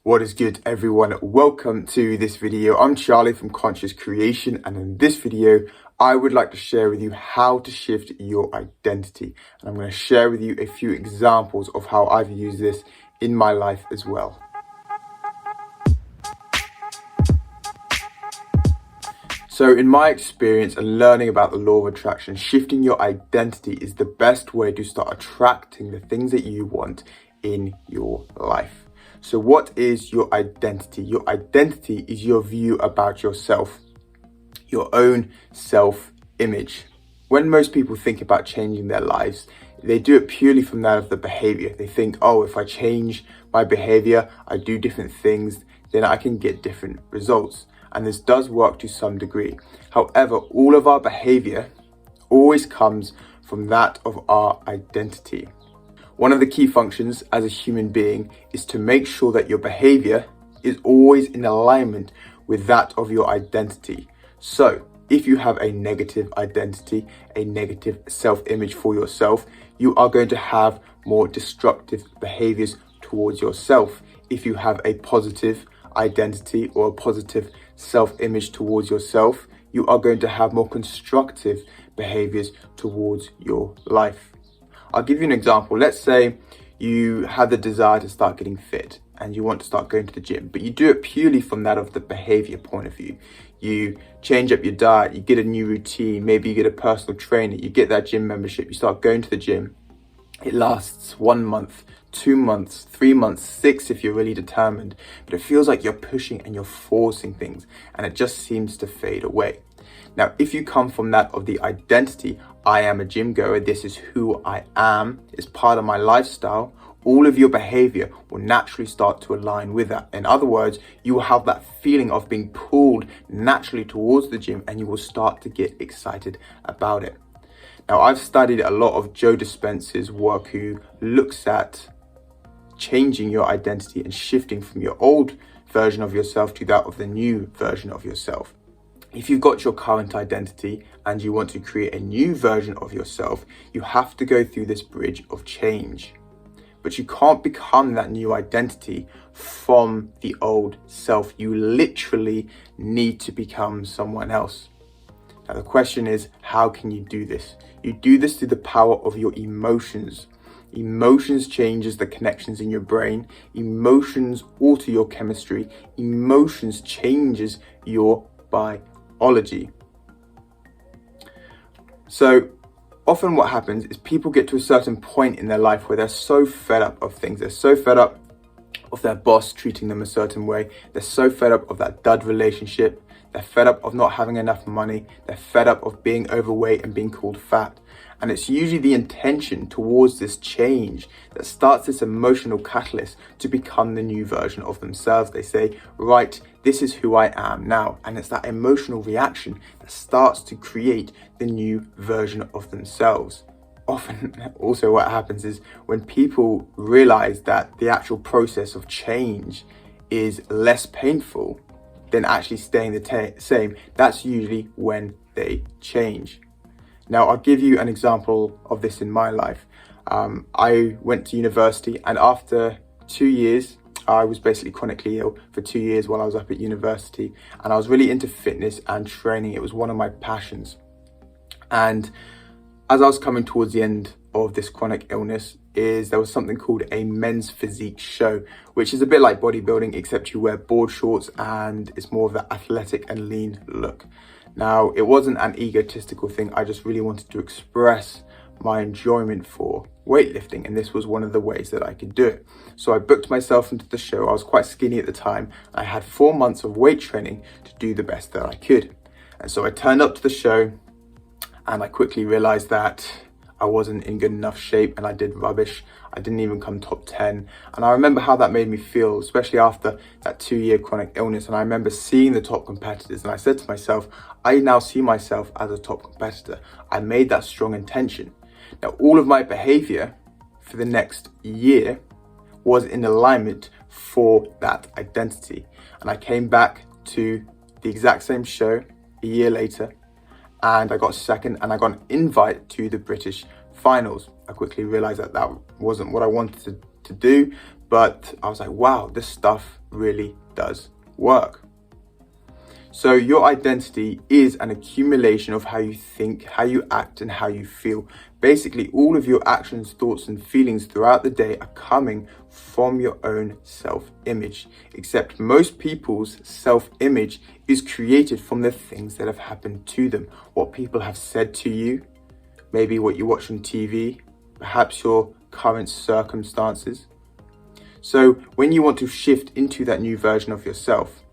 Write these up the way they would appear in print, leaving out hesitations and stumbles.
What is good, everyone? Welcome to this video. I'm Charlie from Conscious Creation, and in this video I would like to share with you how to shift your identity, and I'm going to share with you a few examples of how I've used this in my life as well. So in my experience and learning about the law of attraction, shifting your identity is the best way to start attracting the things that you want in your life. So what is your identity? Your identity is your view about yourself, your own self-image. When most people think about changing their lives, they do it purely from that of the behavior. They think, oh, if I change my behavior, I do different things, then I can get different results. And this does work to some degree. However, all of our behavior always comes from that of our identity. One of the key functions as a human being is to make sure that your behavior is always in alignment with that of your identity. So if you have a negative identity, a negative self-image for yourself, you are going to have more destructive behaviors towards yourself. If you have a positive identity or a positive self-image towards yourself, you are going to have more constructive behaviors towards your life. I'll give you an example. Let's say you have the desire to start getting fit and you want to start going to the gym, but you do it purely from that of the behavior point of view. You change up your diet, you get a new routine, maybe you get a personal trainer, you get that gym membership, you start going to the gym. It lasts 1 month, 2 months, 3 months, 6 if you're really determined, but it feels like you're pushing and you're forcing things and it just seems to fade away. Now, if you come from that of the identity, I am a gym goer, this is who I am, it's part of my lifestyle, all of your behavior will naturally start to align with that. In other words, you will have that feeling of being pulled naturally towards the gym and you will start to get excited about it. Now, I've studied a lot of Joe Dispenza's work, who looks at changing your identity and shifting from your old version of yourself to that of the new version of yourself. If you've got your current identity and you want to create a new version of yourself, you have to go through this bridge of change. But you can't become that new identity from the old self. You literally need to become someone else. Now the question is, how can you do this? You do this through the power of your emotions. Emotions changes the connections in your brain. Emotions alter your chemistry. Emotions changes your biology. So often what happens is people get to a certain point in their life where they're so fed up of things. They're so fed up of their boss treating them a certain way. They're so fed up of that dud relationship. They're fed up of not having enough money. They're fed up of being overweight and being called fat. And it's usually the intention towards this change that starts this emotional catalyst to become the new version of themselves. They say, right, this is who I am now. And it's that emotional reaction that starts to create the new version of themselves. Often also what happens is when people realize that the actual process of change is less painful than actually staying the same, that's usually when they change. Now, I'll give you an example of this in my life. I went to university, and after 2 years, I was basically chronically ill for 2 years while I was up at university, and I was really into fitness and training. It was one of my passions. And as I was coming towards the end of this chronic illness, there was something called a men's physique show, which is a bit like bodybuilding, except you wear board shorts and it's more of that athletic and lean look. Now, it wasn't an egotistical thing. I just really wanted to express my enjoyment for weightlifting, and this was one of the ways that I could do it. So I booked myself into the show. I was quite skinny at the time. I had 4 months of weight training to do the best that I could. And so I turned up to the show and I quickly realized that I wasn't in good enough shape and I did rubbish. I didn't even come top 10. And I remember how that made me feel, especially after that 2-year chronic illness. And I remember seeing the top competitors and I said to myself, I now see myself as a top competitor. I made that strong intention. Now, all of my behavior for the next year was in alignment for that identity. And I came back to the exact same show a year later, and I got second, and I got an invite to the British finals. I quickly realized that that wasn't what I wanted to do, but I was like, wow, this stuff really does work. So your identity is an accumulation of how you think, how you act, and how you feel. Basically, all of your actions, thoughts, and feelings throughout the day are coming from your own self-image. Except most people's self-image is created from the things that have happened to them, what people have said to you, maybe what you watch on TV, perhaps your current circumstances. So when you want to shift into that new version of yourself,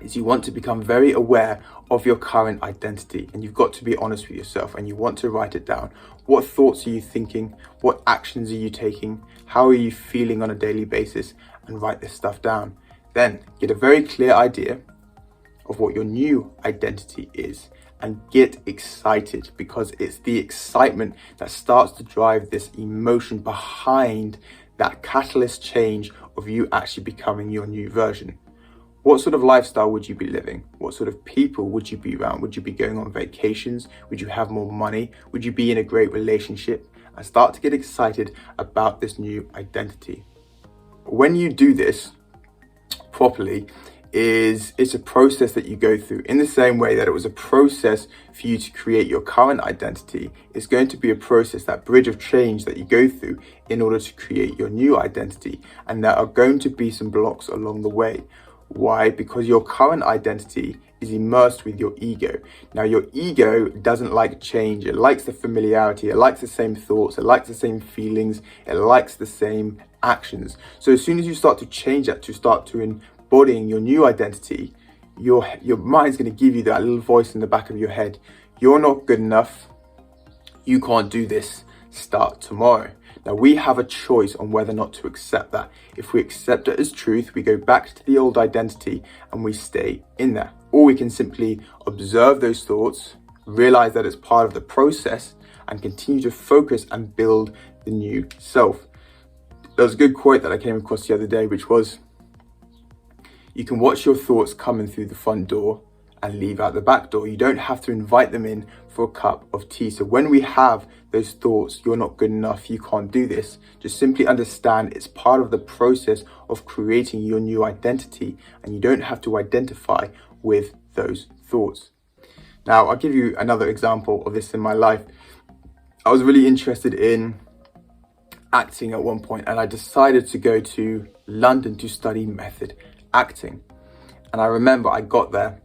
is you want to become very aware of your current identity, and you've got to be honest with yourself, and you want to write it down. What thoughts are you thinking? What actions are you taking? How are you feeling on a daily basis? And write this stuff down. Then get a very clear idea of what your new identity is, and get excited, because it's the excitement that starts to drive this emotion behind that catalyst change of you actually becoming your new version. What sort of lifestyle would you be living? What sort of people would you be around? Would you be going on vacations? Would you have more money? Would you be in a great relationship? And start to get excited about this new identity. When you do this properly, it's a process that you go through. In the same way that it was a process for you to create your current identity, it's going to be a process, that bridge of change that you go through in order to create your new identity. And there are going to be some blocks along the way. Why? Because your current identity is immersed with your ego. Now, your ego doesn't like change. It likes the familiarity. It likes the same thoughts. It likes the same feelings. It likes the same actions. So as soon as you start to change that, to start to embodying your new identity, your mind's going to give you that little voice in the back of your head. You're not good enough. You can't do this. Start tomorrow. Now, we have a choice on whether or not to accept that. If we accept it as truth, we go back to the old identity and we stay in there. Or we can simply observe those thoughts, realize that it's part of the process, and continue to focus and build the new self. There was a good quote that I came across the other day, which was, you can watch your thoughts coming through the front door and leave out the back door. You don't have to invite them in for a cup of tea. So when we have those thoughts, you're not good enough, you can't do this, just simply understand it's part of the process of creating your new identity, and you don't have to identify with those thoughts. Now, I'll give you another example of this in my life. I was really interested in acting at one point, and I decided to go to London to study method acting. And I remember I got there,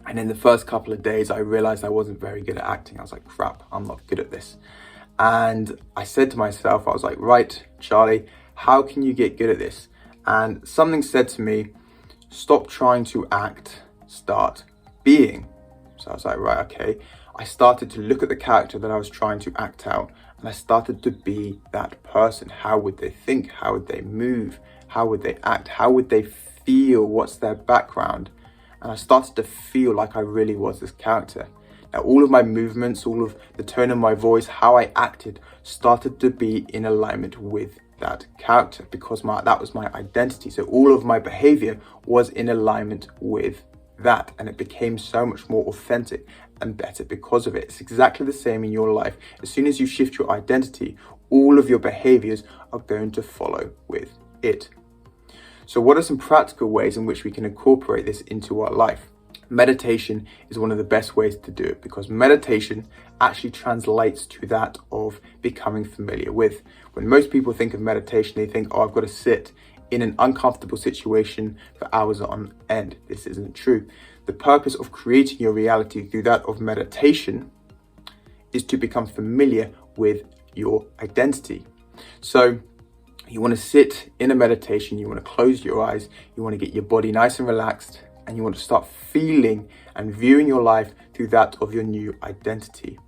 and in the first couple of days, I realized I wasn't very good at acting. I was like, crap, I'm not good at this. And I said to myself, I was like, right, Charlie, how can you get good at this? And something said to me, stop trying to act, start being. So I was like, right, okay. I started to look at the character that I was trying to act out, and I started to be that person. How would they think? How would they move? How would they act? How would they feel? What's their background? And I started to feel like I really was this character. Now, all of my movements, all of the tone of my voice, how I acted started to be in alignment with that character, because that was my identity. So all of my behavior was in alignment with that, and it became so much more authentic and better because of it. It's exactly the same in your life. As soon as you shift your identity, all of your behaviors are going to follow with it. So what are some practical ways in which we can incorporate this into our life? Meditation is one of the best ways to do it, because meditation actually translates to that of becoming familiar with. When most people think of meditation, they think, oh, I've got to sit in an uncomfortable situation for hours on end. This isn't true. The purpose of creating your reality through that of meditation is to become familiar with your identity. So you want to sit in a meditation, you want to close your eyes, you want to get your body nice and relaxed, and you want to start feeling and viewing your life through that of your new identity.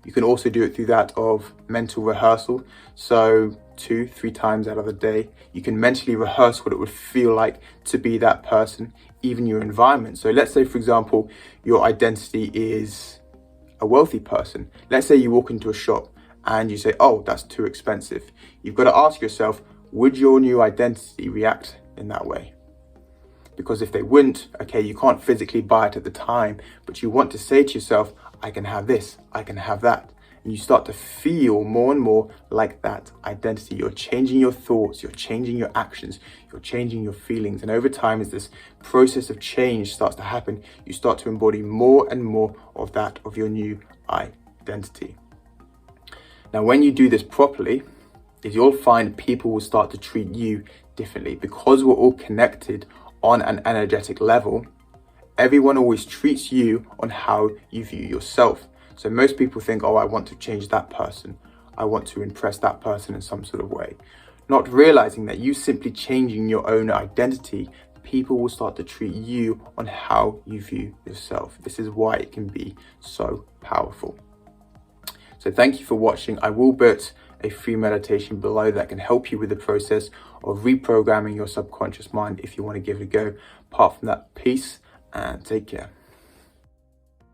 You can also do it through that of mental rehearsal. So 2-3 times out of the day, you can mentally rehearse what it would feel like to be that person, even your environment. So let's say, for example, your identity is a wealthy person. Let's say you walk into a shop and you say, oh, that's too expensive. You've got to ask yourself, would your new identity react in that way? Because if they wouldn't, okay, you can't physically buy it at the time, but you want to say to yourself, I can have this, I can have that. and you start to feel more and more like that identity. You're changing your thoughts, you're changing your actions, you're changing your feelings. And over time, as this process of change starts to happen, you start to embody more and more of that of your new identity. Now, when you do this properly, is you'll find people will start to treat you differently. Because we're all connected on an energetic level, everyone always treats you on how you view yourself. So most people think, oh, I want to change that person. I want to impress that person in some sort of way. Not realizing that you simply changing your own identity, people will start to treat you on how you view yourself. This is why it can be so powerful. So thank you for watching. I will put a free meditation below that can help you with the process of reprogramming your subconscious mind if you want to give it a go. Apart from that, peace and take care.